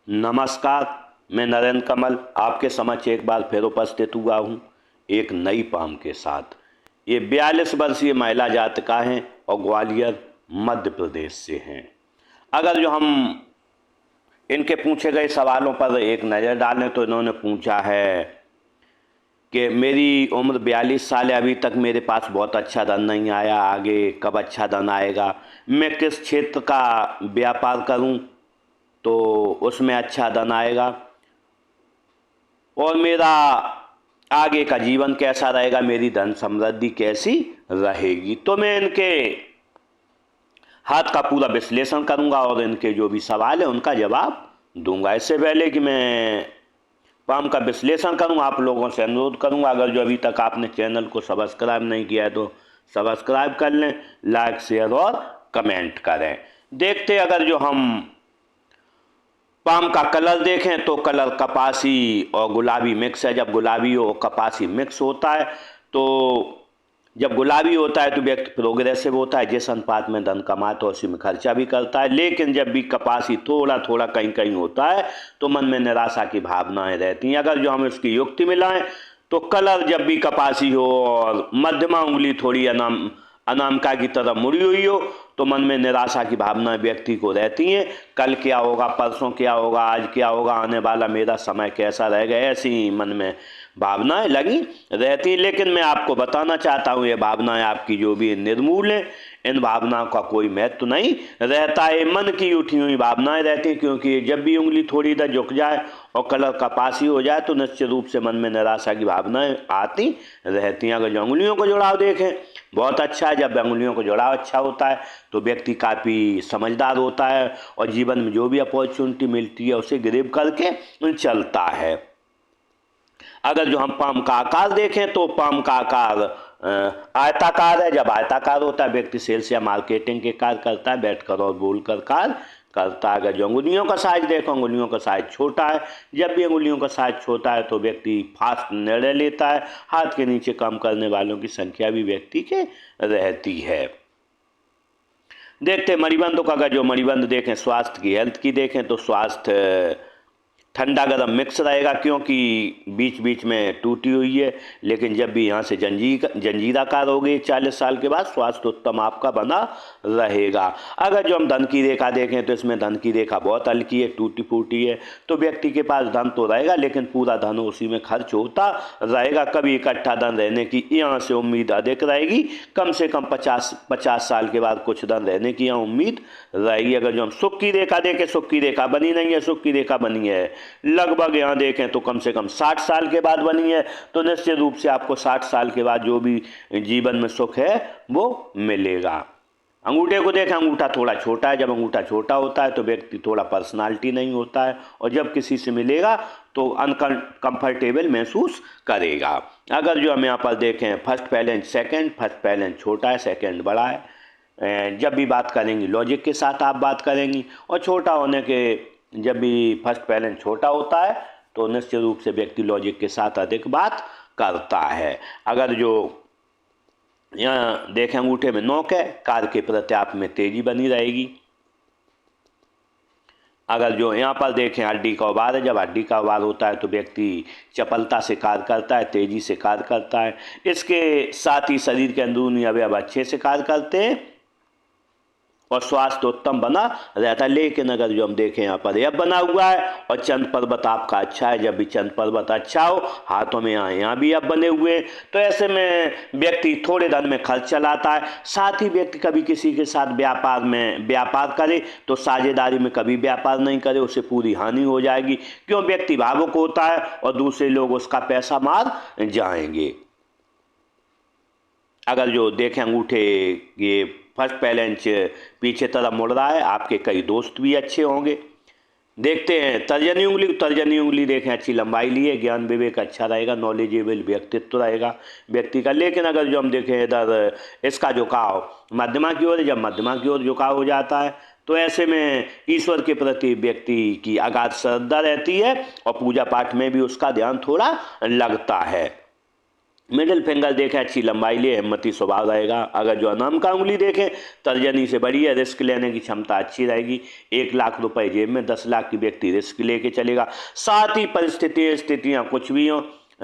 नमस्कार। मैं नरेंद्र कमल आपके समक्ष एक बार फिर उपस्थित हुआ हूँ एक नई पाम के साथ। ये 42 वर्षीय महिला जातिका हैं और ग्वालियर मध्य प्रदेश से हैं। अगर जो हम इनके पूछे गए सवालों पर एक नज़र डालें तो इन्होंने पूछा है कि मेरी उम्र 42 साल है, अभी तक मेरे पास बहुत अच्छा धन नहीं आया, आगे कब अच्छा धन आएगा, मैं किस क्षेत्र का व्यापार करूं तो उसमें अच्छा धन आएगा, और मेरा आगे का जीवन कैसा रहेगा, मेरी धन समृद्धि कैसी रहेगी। तो मैं इनके हाथ का पूरा विश्लेषण करूंगा और इनके जो भी सवाल है उनका जवाब दूंगा। इससे पहले कि मैं पाम का विश्लेषण करूं, आप लोगों से अनुरोध करूंगा, अगर जो अभी तक आपने चैनल को सब्सक्राइब नहीं किया है तो सब्सक्राइब कर लें, लाइक शेयर और कमेंट करें। देखते अगर जो हम पाम का कलर देखें तो कलर कपासी और गुलाबी मिक्स है। जब गुलाबी और कपासी मिक्स होता है तो जब गुलाबी होता है तो व्यक्ति प्रोग्रेसिव होता है, जिस अनुपात में धन कमाता है उसी में खर्चा भी करता है। लेकिन जब भी कपासी थोड़ा थोड़ा कहीं कहीं होता है तो मन में निराशा की भावनाएं रहती हैं। अगर जो हम इसकी युक्ति मिलाएं तो कलर जब भी कपासी हो और मध्यमा उंगली थोड़ी अनामिका की तरफ मुड़ी हुई हो तो मन में निराशा की भावनाएं व्यक्ति को रहती हैं। कल क्या होगा, परसों क्या होगा, आज क्या होगा, आने वाला मेरा समय कैसा रहेगा, ऐसी ही मन में भावनाएं लगी रहती। लेकिन मैं आपको बताना चाहता हूँ ये भावनाएं आपकी जो भी निर्मूल हैं, इन भावनाओं का कोई महत्व नहीं रहता है। मन की उठी हुई भावनाएं रहती हैं, क्योंकि जब भी उंगली थोड़ी इधर झुक जाए और कलर कपासी हो जाए तो निश्चित रूप से मन में निराशा की भावनाएं आती रहती हैं। अगर जो उंगलियों को जुड़ाव देखें बहुत अच्छा है। जब उंगलियों को जुड़ाव अच्छा होता है तो व्यक्ति काफ़ी समझदार होता है और जीवन में जो भी अपॉर्चुनिटी मिलती है उसे ग्रैब करके चलता है। अगर जो हम पाम का आकार देखें तो पाम का आकार आयताकार है। जब आयताकार होता है व्यक्ति सेल्स या मार्केटिंग के कार्य करता है, बैठकर और बोलकर कार्य करता है। अगर जो अंगुलियों का साइज देखो, अंगुलियों का साइज छोटा है। जब भी अंगुलियों का साइज छोटा है तो व्यक्ति फास्ट निर्णय लेता है। हाथ के नीचे काम करने वालों की संख्या भी व्यक्ति के रहती है। देखते मणिबंध का, अगर जो मणिबंध देखें स्वास्थ्य की हेल्थ की देखें तो स्वास्थ्य ठंडा गर्म मिक्स रहेगा, क्योंकि बीच बीच में टूटी हुई है। लेकिन जब भी यहाँ से जंजीराकार होगी 40 साल के बाद, स्वास्थ्य उत्तम आपका बना रहेगा। अगर जो हम धन की रेखा देखें तो इसमें धन की रेखा बहुत हल्की है, टूटी फूटी है। तो व्यक्ति के पास धन तो रहेगा लेकिन पूरा धन उसी में खर्च होता रहेगा। कभी इकट्ठा धन रहने की यहाँ से उम्मीद अधिक रहेगी। कम से कम 50 साल के बाद कुछ धन रहने की यहाँ उम्मीद रहेगी। अगर जो हम सुख की रेखा देखें, सुख की रेखा बनी नहीं है, सुख की रेखा बनी है लगभग यहाँ देखें तो कम से कम 60 साल के बाद बनी है। तो निश्चित रूप से आपको 60 साल के बाद जो भी जीवन में सुख है वो मिलेगा। अंगूठे को देखें, अंगूठा थोड़ा छोटा है। जब अंगूठा छोटा होता है तो व्यक्ति थोड़ा पर्सनालिटी नहीं होता है और जब किसी से मिलेगा तो अनकंफर्टेबल महसूस करेगा। अगर जो हम यहाँ पर देखें फर्स्ट पैलेंज सेकंड, फर्स्ट पैलेंज छोटा है, सेकंड बड़ा है। जब भी बात करेंगी लॉजिक के साथ आप बात करेंगी, और छोटा होने के जब भी फर्स्ट पैलेंज छोटा होता है तो निश्चित रूप से व्यक्ति लॉजिक के साथ अधिक बात करता है। अगर जो यहाँ देखें अंगूठे में नोक है, कार्य के प्रति आप में तेजी बनी रहेगी। अगर जो यहाँ पर देखें हड्डी का उभार है, जब हड्डी का उभार होता है तो व्यक्ति चपलता से कार्य करता है, तेजी से कार्य करता है। इसके साथ ही शरीर के अंदरूनी अवयव अच्छे से कार्य करते हैं और स्वास्थ्य उत्तम बना रहता है। लेकिन अगर जो हम देखें यहाँ पर यह बना हुआ है और चंद पर्वत आपका अच्छा है, जब भी चंद पर्वत अच्छा हो, हाथों में यहाँ भी अब बने हुए हैं, तो ऐसे में व्यक्ति थोड़े धन में खर्च चलाता है। साथ ही व्यक्ति कभी किसी के साथ व्यापार करे तो साझेदारी में कभी व्यापार नहीं करे, उसे पूरी हानि हो जाएगी। क्यों, व्यक्ति भावुक होता है और दूसरे लोग उसका पैसा मार जाएंगे। अगर जो देखें अंगूठे ये फर्स्ट पैलेंज पीछे तरफ मुड़ रहा है, आपके कई दोस्त भी अच्छे होंगे। देखते हैं तर्जनी उंगली, तर्जनी उंगली देखें अच्छी लंबाई लिए, ज्ञान विवेक अच्छा रहेगा, नॉलेजेबल व्यक्तित्व रहेगा व्यक्ति का। लेकिन अगर जो हम देखें इधर इसका झुकाव मध्यमा की ओर है, जब मध्यमा की ओर झुकाव हो जाता है तो ऐसे में ईश्वर के प्रति व्यक्ति की अगाध श्रद्धा रहती है और पूजा पाठ में भी उसका ध्यान थोड़ा लगता है। मिडिल फिंगर देखें अच्छी लंबाई ले, हिम्मती स्वभाव रहेगा। अगर जो अनाम का उंगली देखें तर्जनी से बड़ी है, रिस्क लेने की क्षमता अच्छी रहेगी। 1 लाख रुपए जेब में, 10 लाख की व्यक्ति रिस्क लेके चलेगा। साथ ही स्थितियाँ कुछ भी हों,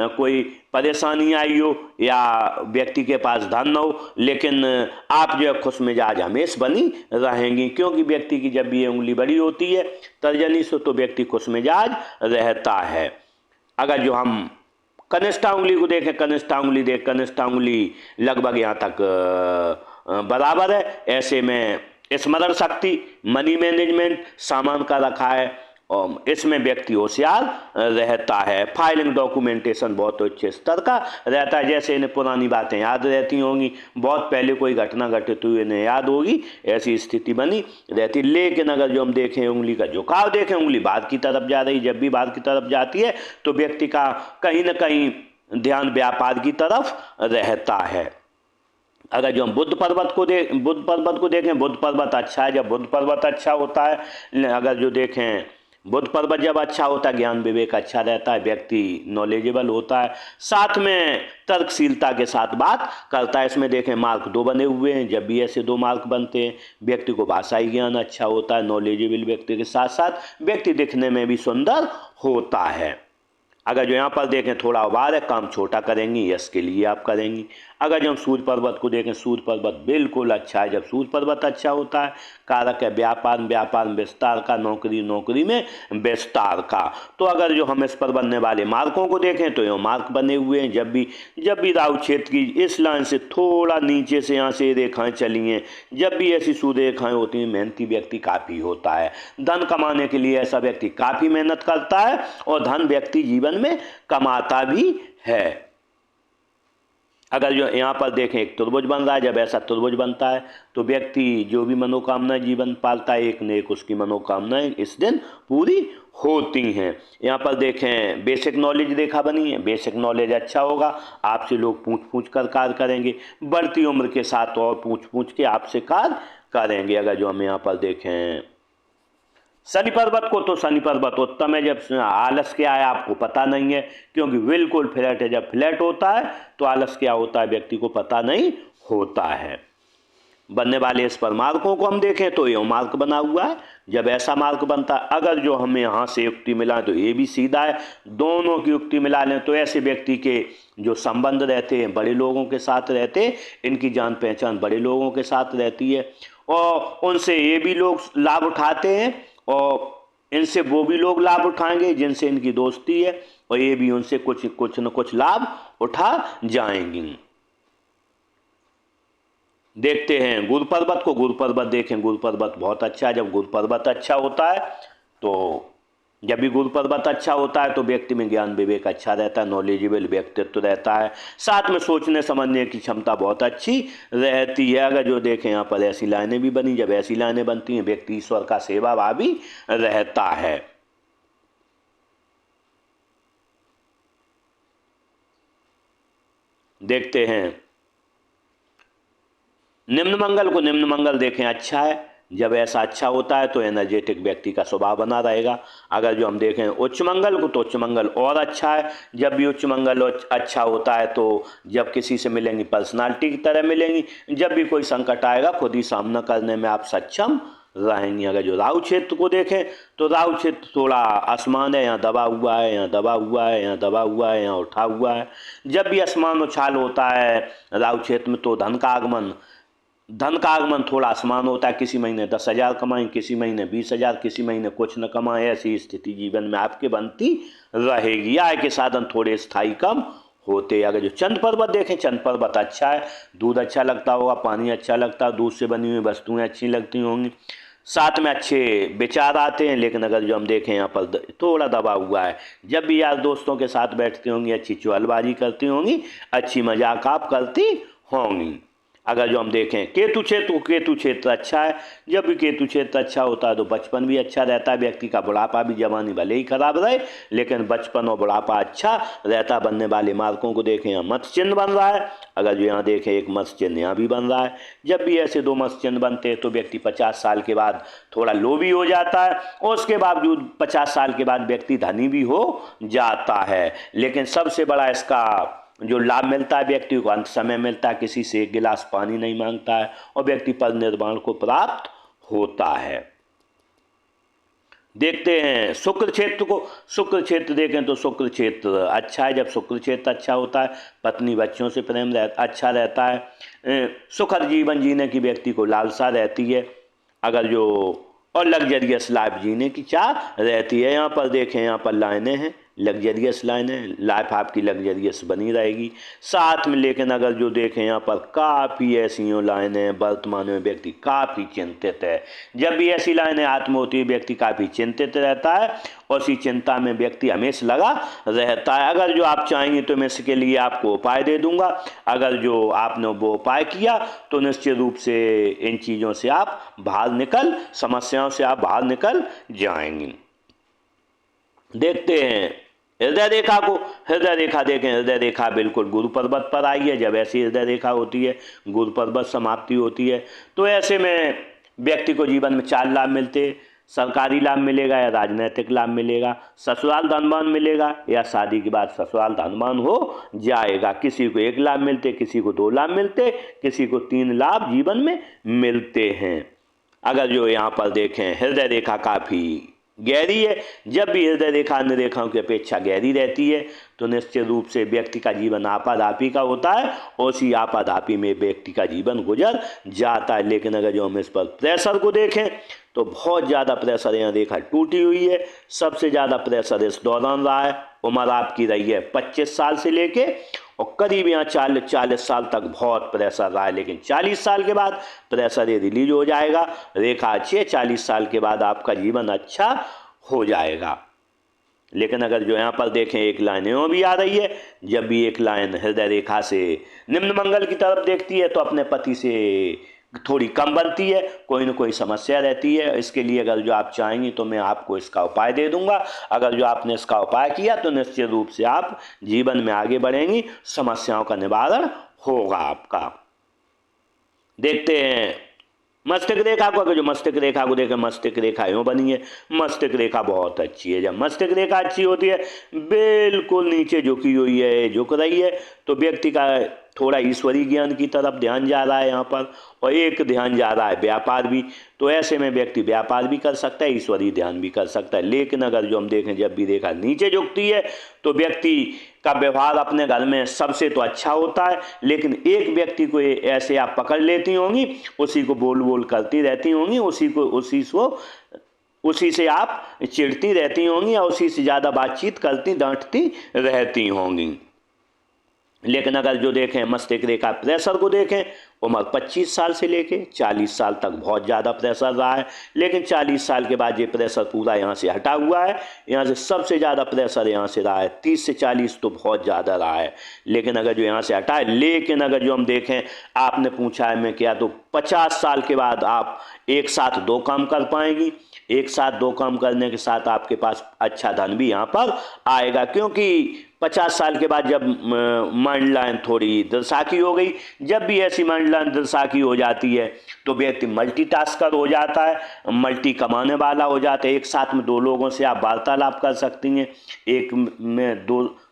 कोई परेशानी आई हो या व्यक्ति के पास धन न हो, लेकिन आप जो है खुश मिजाज हमेशा बनी रहेंगी, क्योंकि व्यक्ति की जब भी ये उंगली बड़ी होती है तर्जनी से तो व्यक्ति खुश मिजाज रहता है। अगर जो हम कनिष्ठा उंगली को देखें, कनिष्ठा उंगली लगभग यहाँ तक बराबर है। ऐसे में स्मरण शक्ति, मनी मैनेजमेंट, सामान का रखा है और इसमें व्यक्ति होशियार रहता है। फाइलिंग डॉक्यूमेंटेशन बहुत अच्छे स्तर का रहता है, जैसे इन्हें पुरानी बातें याद रहती होंगी, बहुत पहले कोई घटना घटित हुई इन्हें याद होगी, ऐसी स्थिति बनी रहती। लेकिन अगर जो हम देखें उंगली का झुकाव देखें, उंगली बाद की तरफ जा रही, जब भी बाद की तरफ जाती है तो व्यक्ति का कहीं ना कहीं ध्यान व्यापार की तरफ रहता है। अगर जो हम बुद्ध पर्वत को देखें, बुद्ध पर्वत अच्छा है। जब बुद्ध पर्वत अच्छा होता है, अगर जो देखें बुद्ध पर्वत जब अच्छा होता है, ज्ञान विवेक अच्छा रहता है, व्यक्ति नॉलेजेबल होता है, साथ में तर्कशीलता के साथ बात करता है। इसमें देखें मार्क 2 बने हुए हैं, जब भी ऐसे 2 मार्क बनते हैं व्यक्ति को भाषाई ज्ञान अच्छा होता है, नॉलेजेबल व्यक्ति के साथ साथ व्यक्ति दिखने में भी सुंदर होता है। अगर जो यहाँ पर देखें थोड़ा उबार है, काम छोटा करेंगी, यश के लिए आप करेंगी। अगर जो हम सूर्य पर्वत को देखें, सूर्य पर्वत बिल्कुल अच्छा है। जब सूर्य पर्वत अच्छा होता है, कारक है व्यापार में विस्तार का, नौकरी में विस्तार का। तो अगर जो हम इस पर बनने वाले मार्कों को देखें तो ये मार्क बने हुए हैं। जब भी राहु क्षेत्र की इस लाइन से थोड़ा नीचे से यहाँ से रेखाएं चली हैं, जब भी ऐसी सूर्य रेखाएं होती हैं, मेहनती व्यक्ति काफ़ी होता है। धन कमाने के लिए ऐसा व्यक्ति काफ़ी मेहनत करता है और धन व्यक्ति जीवन में कमाता भी है। अगर जो यहाँ पर देखें एक त्रिभुज बन रहा है, जब ऐसा त्रिभुज बनता है तो व्यक्ति जो भी मनोकामना जीवन पालता है, एक न एक उसकी मनोकामनाएं इस दिन पूरी होती हैं। यहाँ पर देखें बेसिक नॉलेज रेखा बनी है, बेसिक नॉलेज अच्छा होगा, आपसे लोग पूछ कर कार्य करेंगे, बढ़ती उम्र के साथ और पूछ के आपसे कार्य करेंगे। अगर जो हम यहाँ पर देखें शनि पर्वत को, तो शनि पर्वत उत्तम है। जब आलस क्या है आपको पता नहीं है, क्योंकि बिल्कुल फ्लैट है। जब फ्लैट होता है तो आलस क्या होता है व्यक्ति को पता नहीं होता है। बनने वाले इस पर मार्कों को हम देखें तो ये मार्क बना हुआ है। जब ऐसा मार्क बनता है, अगर जो हमें यहाँ से युक्ति मिला तो ये भी सीधा है, दोनों की युक्ति मिला लें तो ऐसे व्यक्ति के जो संबंध रहते हैं बड़े लोगों के साथ रहते हैं, इनकी जान पहचान बड़े लोगों के साथ रहती है और उनसे ये भी लोग लाभ उठाते हैं और इनसे वो भी लोग लाभ उठाएंगे जिनसे इनकी दोस्ती है, और ये भी उनसे कुछ न कुछ लाभ उठा जाएंगी। देखते हैं गुरु पर्वत को। गुरु पर्वत देखें, गुरु पर्वत बहुत अच्छा है। जब गुरु पर्वत अच्छा होता है तो जब भी गुरु पर्वत अच्छा होता है तो व्यक्ति में ज्ञान विवेक अच्छा रहता है, नॉलेजेबल व्यक्तित्व रहता है, साथ में सोचने समझने की क्षमता बहुत अच्छी रहती है। अगर जो देखें यहाँ पर ऐसी लाइनें भी बनी, जब ऐसी लाइनें बनती हैं व्यक्ति ईश्वर का सेवाभावी रहता है। देखते हैं निम्न मंगल को। निम्न मंगल देखें अच्छा है। जब ऐसा अच्छा होता है तो एनर्जेटिक व्यक्ति का स्वभाव बना रहेगा। अगर जो हम देखें उच्च मंगल को, तो उच्च मंगल और अच्छा है। जब भी उच्च मंगल अच्छा होता है तो जब किसी से मिलेंगी पर्सनालिटी की तरह मिलेंगी, जब भी कोई संकट आएगा खुद ही सामना करने में आप सक्षम रहेंगी। अगर जो राहु क्षेत्र को देखें तो राहु क्षेत्र थोड़ा आसमान है, यहाँ दबा हुआ है, यहाँ दबा हुआ है, यहाँ दबा हुआ है, यहाँ उठा हुआ है। जब भी आसमान उछाल होता है राहु क्षेत्र में तो धन का आगमन थोड़ा आसमान होता है। किसी महीने 10,000 कमाएं, किसी महीने 20,000, किसी महीने कुछ न कमाएं, ऐसी स्थिति जीवन में आपके बनती रहेगी। आय के साधन थोड़े स्थायी कम होते। अगर जो चंद पर्वत देखें, चंद पर्वत अच्छा है। दूध अच्छा लगता होगा, पानी अच्छा लगता है, दूध से बनी हुई वस्तुएं अच्छी लगती होंगी, साथ में अच्छे विचार आते हैं। लेकिन अगर जो हम देखें यहाँ पर थोड़ा दबा हुआ है। जब भी यार दोस्तों के साथ बैठती होंगी, अच्छी चुगलबाजी करती होंगी, अच्छी मजाक आप करती होंगी। अगर जो हम देखें केतु क्षेत्र अच्छा है। जब भी केतु क्षेत्र अच्छा होता है तो बचपन भी अच्छा रहता है व्यक्ति का, बुढ़ापा भी, जवानी भले ही खराब रहे लेकिन बचपन और बुढ़ापा अच्छा रहता। बनने वाले मार्कों को देखें, यहाँ मत्स्य चिन्ह बन रहा है। अगर जो यहाँ देखें एक मत्स्य चिन्ह यहाँ भी बन रहा है। जब भी ऐसे 2 मत्स्य चिन्ह बनते हैं तो व्यक्ति 50 साल के बाद थोड़ा लोभी हो जाता है और उसके बावजूद 50 साल के बाद व्यक्ति धनी भी हो जाता है। लेकिन सबसे बड़ा इसका जो लाभ मिलता है व्यक्ति को, अंत समय मिलता है, किसी से एक गिलास पानी नहीं मांगता है और व्यक्ति पद निर्वाण को प्राप्त होता है। देखते हैं शुक्र क्षेत्र को। शुक्र क्षेत्र देखें तो शुक्र क्षेत्र अच्छा है। जब शुक्र क्षेत्र अच्छा होता है, पत्नी बच्चों से प्रेम अच्छा रहता है, सुखद जीवन जीने की व्यक्ति को लालसा रहती है, अगर जो और लग्जरियस लाइफ जीने की चाह रहती है। यहाँ पर देखें, यहाँ पर लाइनें हैं, लग्जरियस लाइनें, लाइफ आपकी लग्जरियस बनी रहेगी साथ में। लेकिन अगर जो देखें यहाँ पर काफ़ी ऐसी लाइनें, वर्तमान में व्यक्ति काफ़ी चिंतित है। जब भी ऐसी लाइनें हाथ में होती है व्यक्ति काफ़ी चिंतित रहता है और इसी चिंता में व्यक्ति हमेशा लगा रहता है। अगर जो आप चाहेंगे तो मैं इसके लिए आपको उपाय दे दूंगा। अगर जो आपने वो उपाय किया तो निश्चित रूप से इन चीज़ों से आप बाहर निकल, समस्याओं से आप बाहर निकल जाएंगे। देखते हैं हृदय रेखा को। हृदय रेखा देखें, हृदय रेखा बिल्कुल गुरु पर्वत पर आई है। जब ऐसी हृदय रेखा होती है, गुरु पर्वत समाप्ति होती है, तो ऐसे में व्यक्ति को जीवन में 4 लाभ मिलते। सरकारी लाभ मिलेगा या राजनीतिक लाभ मिलेगा, ससुराल धनवान मिलेगा या शादी के बाद ससुराल धनवान हो जाएगा। किसी को 1 लाभ मिलते, किसी को 2 लाभ मिलते, किसी को 3 लाभ जीवन में मिलते हैं। अगर जो यहाँ पर देखें हृदय रेखा काफ़ी गहरी है। जब भी हृदय रेखा अन्य रेखाओं की अपेक्षा गहरी रहती है तो निश्चित रूप से व्यक्ति का जीवन आपाधापी का होता है और उसी आपाधापी में व्यक्ति का जीवन गुजर जाता है। लेकिन अगर जो हम इस पर प्रेशर को देखें तो बहुत ज़्यादा प्रेशर यहाँ रेखा टूटी हुई है। सबसे ज़्यादा प्रेशर इस दौरान रहा है। उम्र आपकी रही है 25 साल से लेके और करीब यहाँ 40 साल तक बहुत प्रेशर रहा है। लेकिन 40 साल के बाद प्रेशर ये रिलीज हो जाएगा। रेखा अच्छी है, 40 साल के बाद आपका जीवन अच्छा हो जाएगा। लेकिन अगर जो यहाँ पर देखें एक लाइन यूँ भी आ रही है। जब भी एक लाइन हृदय रेखा से निम्न मंगल की तरफ देखती है तो अपने पति से थोड़ी कम बनती है, कोई ना कोई समस्या रहती है। इसके लिए अगर जो आप चाहेंगे तो मैं आपको इसका उपाय दे दूंगा। अगर जो आपने इसका उपाय किया तो निश्चित रूप से आप जीवन में आगे बढ़ेंगी, समस्याओं का निवारण होगा आपका। देखते हैं मस्तिष्क रेखा को। अगर जो मस्तिष्क रेखा को देखें, मस्तिष्क रेखा यूँ बनी है। मस्तिष्क रेखा बहुत अच्छी है। जब मस्तिष्क रेखा अच्छी होती है, बिल्कुल नीचे झुकी हुई है, झुक रही है, तो व्यक्ति का थोड़ा ईश्वरीय ज्ञान की तरफ ध्यान जा रहा है यहाँ पर, और एक ध्यान जा रहा है व्यापार भी। तो ऐसे में व्यक्ति व्यापार भी कर सकता है, ईश्वरीय ध्यान भी कर सकता है। लेकिन अगर जो हम देखें जब भी रेखा नीचे झुकती है तो व्यक्ति का व्यवहार अपने घर में सबसे तो अच्छा होता है, लेकिन एक व्यक्ति को ऐसे आप पकड़ लेती होंगी, उसी को बोल बोल करती रहती होंगी, उसी से आप चिढ़ती रहती होंगी या उसी से ज़्यादा बातचीत करती डांटती रहती होंगी। लेकिन अगर जो देखें मस्तिष्क रेखा प्रेशर को देखें, उम्र 25 साल से लेके 40 साल तक बहुत ज़्यादा प्रेशर रहा है। लेकिन 40 साल के बाद ये प्रेशर पूरा यहाँ से हटा हुआ है। यहाँ से सबसे ज़्यादा प्रेशर यहाँ से रहा है। 30 से 40 तो बहुत ज़्यादा रहा है, लेकिन अगर जो यहाँ से हटा है। लेकिन अगर जो हम देखें, आपने पूछा है मैं क्या, तो 50 साल के बाद आप एक साथ 2 काम कर पाएंगी। एक साथ 2 काम करने के साथ आपके पास अच्छा धन भी यहाँ पर आएगा, क्योंकि 50 साल के बाद जब माइंड लाइन थोड़ी दिलसाकी हो गई, जब भी ऐसी माइंड लाइन दिलसाकी हो जाती है तो व्यक्ति मल्टीटास्कर हो जाता है, मल्टी कमाने वाला हो जाता है। एक साथ में 2 लोगों से आप वार्तालाप कर सकती हैं, एक में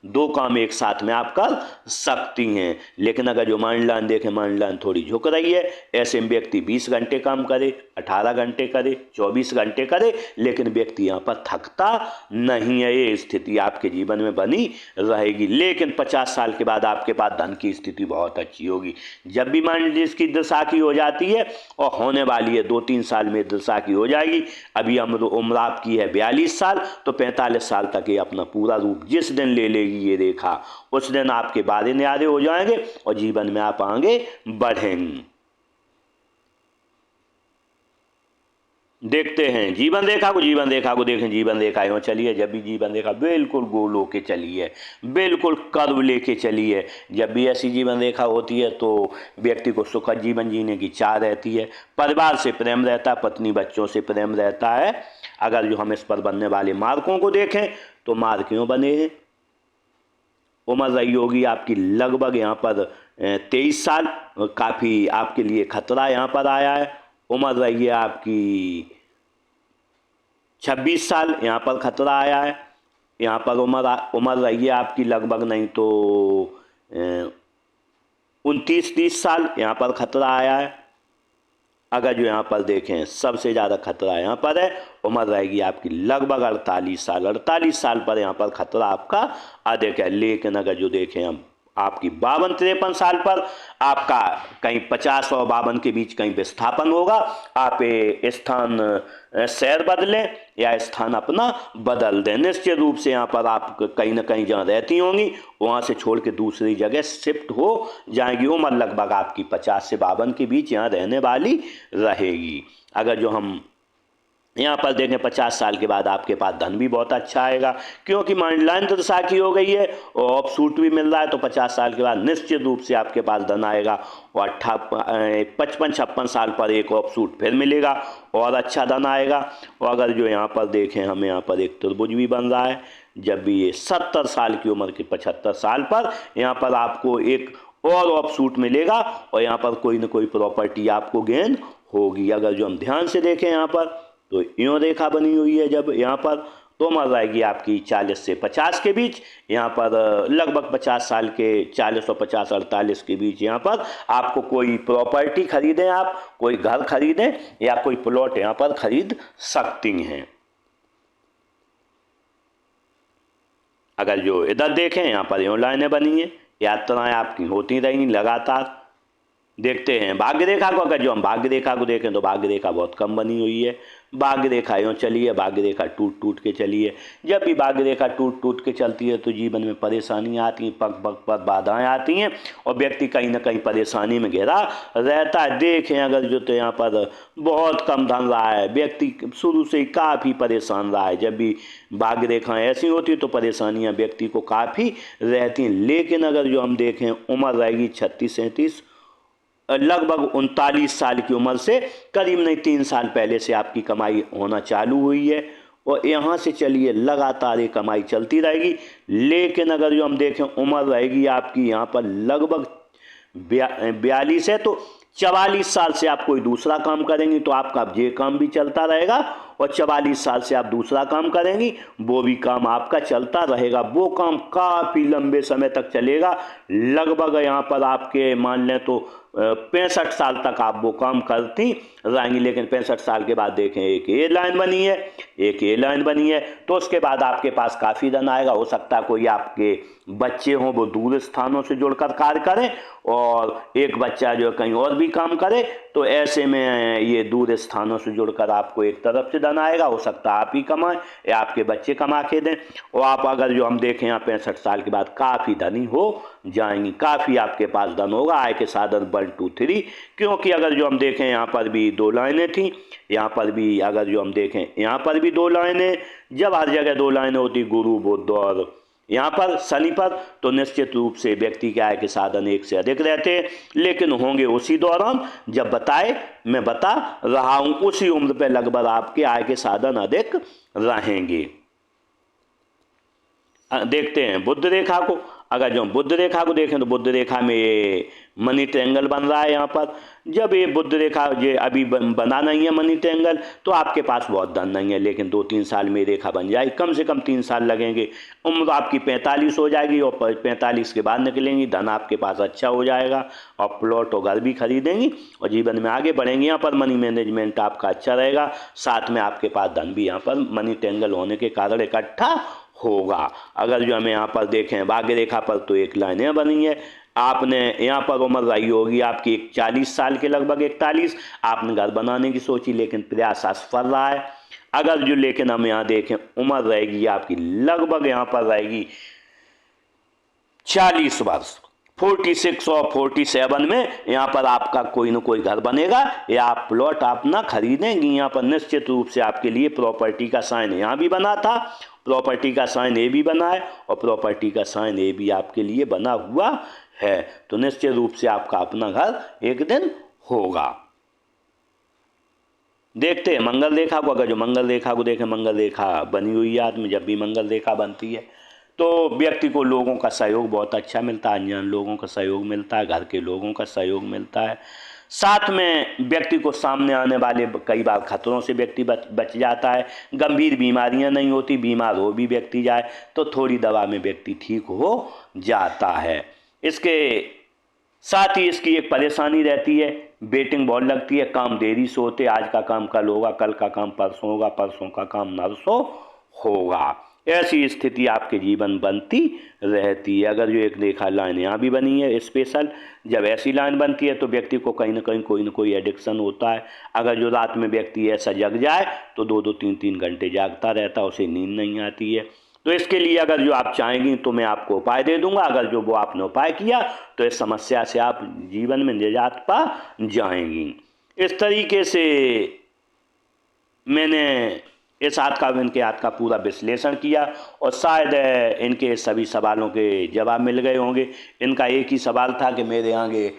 दो काम एक साथ में आप कर सकती हैं। लेकिन अगर जो माइंड लाइन देखें, माइंड लाइन थोड़ी झुक रही है, ऐसे में व्यक्ति 20 घंटे काम करे, 18 घंटे करे, 24 घंटे करे, लेकिन व्यक्ति यहाँ पर थकता नहीं है। ये स्थिति आपके जीवन में बनी रहेगी। लेकिन 50 साल के बाद आपके पास धन की स्थिति बहुत अच्छी होगी। जब भी माइंड इसकी दिलसाकी हो जाती है, और होने वाली है 2-3 साल में दिलसाकी हो जाएगी। अभी उम्र आपकी है 42 साल, तो 45 साल तक ये अपना पूरा रूप जिस दिन ले लेगी ये रेखा, उस दिन आपके बारे न्यारे हो जाएंगे और जीवन में आप आगे बढ़ेंगे। देखते हैं जीवन रेखा को। जीवन रेखा को देखें, जीवन रेखा यूँ चली है। जब भी जीवन रेखा बिल्कुल गोल होके चली है, बिल्कुल कर्व लेके चली है, जब भी ऐसी जीवन रेखा होती है तो व्यक्ति को सुखद जीवन जीने की चाह रहती है, परिवार से प्रेम रहता है, पत्नी बच्चों से प्रेम रहता है। अगर जो हम इस पर बनने वाले मार्कों को देखें तो मार्क यूँ बने हैं। उम्र रही होगी आपकी लगभग यहाँ पर 23 साल, काफ़ी आपके लिए खतरा यहाँ पर आया है। उम्र रही है आपकी 26 साल, यहाँ पर खतरा आया है। यहाँ पर उम्र रही है आपकी लगभग नहीं तो 29-30 साल यहाँ पर खतरा आया है। अगर जो यहाँ पर देखें सबसे ज़्यादा खतरा यहाँ पर है, उम्र रहेगी आपकी लगभग 48 साल। 48 साल पर यहाँ पर खतरा आपका अधिक है। लेकिन अगर जो देखें हम आपकी 52-53 साल पर आपका कहीं 50 और 52 के बीच कहीं विस्थापन होगा। आप स्थान शहर बदलें या स्थान अपना बदल दें। निश्चित रूप से यहाँ पर आप कहीं ना कहीं जहाँ रहती होंगी वहाँ से छोड़ के दूसरी जगह शिफ्ट हो जाएंगी। उम्र लगभग आपकी 50 से 52 के बीच यहाँ रहने वाली रहेगी। अगर जो हम यहाँ पर देखें 50 साल के बाद आपके पास धन भी बहुत अच्छा आएगा, क्योंकि माइंडलाइन तो साखी हो गई है और ऑफ सूट भी मिल रहा है। तो 50 साल के बाद निश्चित रूप से आपके पास धन आएगा और 55-56 साल पर एक ऑफ सूट फिर मिलेगा और अच्छा धन आएगा। और अगर जो यहाँ पर देखें हमें यहाँ पर एक त्रिभुज भी बन रहा है। जब भी ये 70 साल की उम्र के 75 साल पर यहाँ पर आपको एक और ऑफ सूट मिलेगा और यहाँ पर कोई ना कोई प्रॉपर्टी आपको गेन होगी। अगर जो हम ध्यान से देखें यहाँ पर तो यूँ रेखा बनी हुई है जब यहाँ पर, तो उम्र रहेगी आपकी 40 से 50 के बीच। यहाँ पर लगभग 50 साल के 40 और 50-48 के बीच यहाँ पर आपको कोई प्रॉपर्टी खरीदें, आप कोई घर खरीदें या कोई प्लॉट यहाँ पर खरीद सकती हैं। अगर जो इधर देखें यहाँ पर यूँ लाइनें बनी हैं, यात्राएं आपकी होती रहेंगी लगातार। देखते हैं भाग्य रेखा को। अगर जो हम भाग्य रेखा को देखें तो भाग्य रेखा बहुत कम बनी हुई है। भाग्य रेखा यूँ चली है, भाग्य रेखा टूट टूट के चली है। जब भी भाग्य रेखा टूट टूट के चलती है तो जीवन में परेशानियाँ आती हैं, पग पग पर बाधाएं आती हैं और व्यक्ति कहीं ना कहीं परेशानी में घिरा रहता है। देखें अगर जो तो यहाँ पर बहुत कम धन रहा है, व्यक्ति शुरू से ही काफ़ी परेशान रहा है। जब भी भाग्य रेखाएँ ऐसी होती है तो परेशानियाँ व्यक्ति को काफ़ी रहती हैं। लेकिन अगर जो हम देखें उम्र रहेगी 36-37, लगभग 39 साल की उम्र से करीब नहीं 3 साल पहले से आपकी कमाई होना चालू हुई है और यहाँ से चलिए लगातार ये कमाई चलती रहेगी। लेकिन अगर जो हम देखें उम्र रहेगी आपकी यहाँ पर लगभग 42 है, तो 44 साल से आप कोई दूसरा काम करेंगी तो आपका ये काम भी चलता रहेगा और 44 साल से आप दूसरा काम करेंगी वो भी काम आपका चलता रहेगा। वो काम काफ़ी लंबे समय तक चलेगा। लगभग यहाँ पर आपके मान लें तो 65 साल तक आप वो काम करती रहेंगी। लेकिन 65 साल के बाद देखें एक ए लाइन बनी है, एक ए लाइन बनी है, तो उसके बाद आपके पास काफ़ी धन आएगा। हो सकता है कोई आपके बच्चे हों वो दूर स्थानों से जुड़कर कार्य करें और एक बच्चा जो कहीं और भी काम करे, तो ऐसे में ये दूर स्थानों से जुड़कर आपको एक तरफ से धन आएगा। हो सकता है आप ही कमाएं या आपके बच्चे कमा के दें। और आप अगर जो हम देखें यहाँ 65 साल के बाद काफ़ी धनी हो जाएंगी, काफ़ी आपके पास धन होगा। आय के साधन 1 2 3, क्योंकि अगर जो हम देखें यहाँ पर भी 2 लाइनें थी, यहाँ पर भी अगर जो हम देखें यहाँ पर भी 2 लाइनें। जब हर जगह 2 लाइनें होती गुरु बुध और यहाँ पर शनि पर, तो निश्चित रूप से व्यक्ति के आय के साधन एक से अधिक रहते हैं। लेकिन होंगे उसी दौरान जब मैं बता रहा हूँ, उसी उम्र पे लगभग आपके आय के साधन अधिक रहेंगे। देखते हैं बुध रेखा को। अगर जो बुध रेखा को देखें तो बुध रेखा में ये मनी ट्रायंगल बन रहा है। यहाँ पर जब ये बुध रेखा ये अभी बना नहीं है मनी ट्रायंगल, तो आपके पास बहुत धन नहीं है। लेकिन 2-3 साल में रेखा बन जाएगी, कम से कम 3 साल लगेंगे। उम्र आपकी 45 हो जाएगी और 45 के बाद निकलेंगी, धन आपके पास अच्छा हो जाएगा और प्लॉट और घर भी खरीदेंगी और जीवन में आगे बढ़ेंगे। यहाँ पर मनी मैनेजमेंट आपका अच्छा रहेगा, साथ में आपके पास धन भी यहाँ पर मनी ट्रायंगल होने के कारण इकट्ठा होगा। अगर जो हमें यहाँ पर देखें भाग्य रेखा पर तो एक लाइनें बनी है। आपने यहाँ पर उम्र रही होगी आपकी 40 साल के लगभग 41, आपने घर बनाने की सोची लेकिन प्रयास असफल रहा है। अगर जो लेकिन हम यहाँ देखें उम्र रहेगी आपकी लगभग यहाँ पर रहेगी 40 वर्ष, 46 और 47 में यहाँ पर आपका कोई ना कोई घर बनेगा या आप प्लॉट अपना खरीदेंगी। यहाँ पर निश्चित रूप से आपके लिए प्रॉपर्टी का साइन यहाँ भी बना था, प्रॉपर्टी का साइन ए भी बना है और प्रॉपर्टी का साइन ए भी आपके लिए बना हुआ है। तो निश्चित रूप से आपका अपना घर एक दिन होगा। देखते हैं मंगल रेखा को। अगर जो मंगल रेखा को देखें, मंगल रेखा बनी हुई है हाथ में। जब भी मंगल रेखा बनती है तो व्यक्ति को लोगों का सहयोग बहुत अच्छा मिलता है, अनजान लोगों का सहयोग मिलता है, घर के लोगों का सहयोग मिलता है। साथ में व्यक्ति को सामने आने वाले कई बार खतरों से व्यक्ति बच जाता है। गंभीर बीमारियां नहीं होती, बीमार हो भी व्यक्ति जाए तो थोड़ी दवा में व्यक्ति ठीक हो जाता है। इसके साथ ही इसकी एक परेशानी रहती है, वेटिंग बहुत लगती है, काम देरी से होते, आज का काम कल होगा, कल का काम परसों होगा, परसों का काम नरसों होगा। ऐसी स्थिति आपके जीवन बनती रहती है। अगर जो एक रेखा लाइन यहाँ भी बनी है स्पेशल, जब ऐसी लाइन बनती है तो व्यक्ति को कहीं ना कहीं कोई ना कोई एडिक्शन होता है। अगर जो रात में व्यक्ति ऐसा जग जाए तो 2-2 3-3 घंटे जागता रहता है, उसे नींद नहीं आती है। तो इसके लिए अगर जो आप चाहेंगी तो मैं आपको उपाय दे दूंगा। अगर जो वो आपने उपाय किया तो इस समस्या से आप जीवन में निजात पा जाएंगी। इस तरीके से मैंने इस इनके हाथ का पूरा विश्लेषण किया और शायद इनके सभी सवालों के जवाब मिल गए होंगे। इनका एक ही सवाल था कि मेरे आगे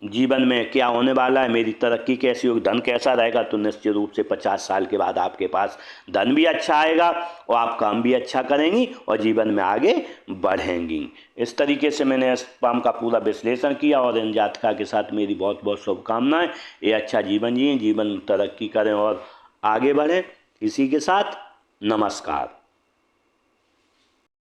जीवन में क्या होने वाला है, मेरी तरक्की कैसी होगी, धन कैसा रहेगा। तो निश्चित रूप से 50 साल के बाद आपके पास धन भी अच्छा आएगा और आप काम भी अच्छा करेंगी और जीवन में आगे बढ़ेंगी। इस तरीके से मैंने इस पाम का पूरा विश्लेषण किया और इन जातका के साथ मेरी बहुत बहुत शुभकामनाएं। ये अच्छा जीवन जिए, जीवन तरक्की करें और आगे बढ़ें। इसी के साथ नमस्कार।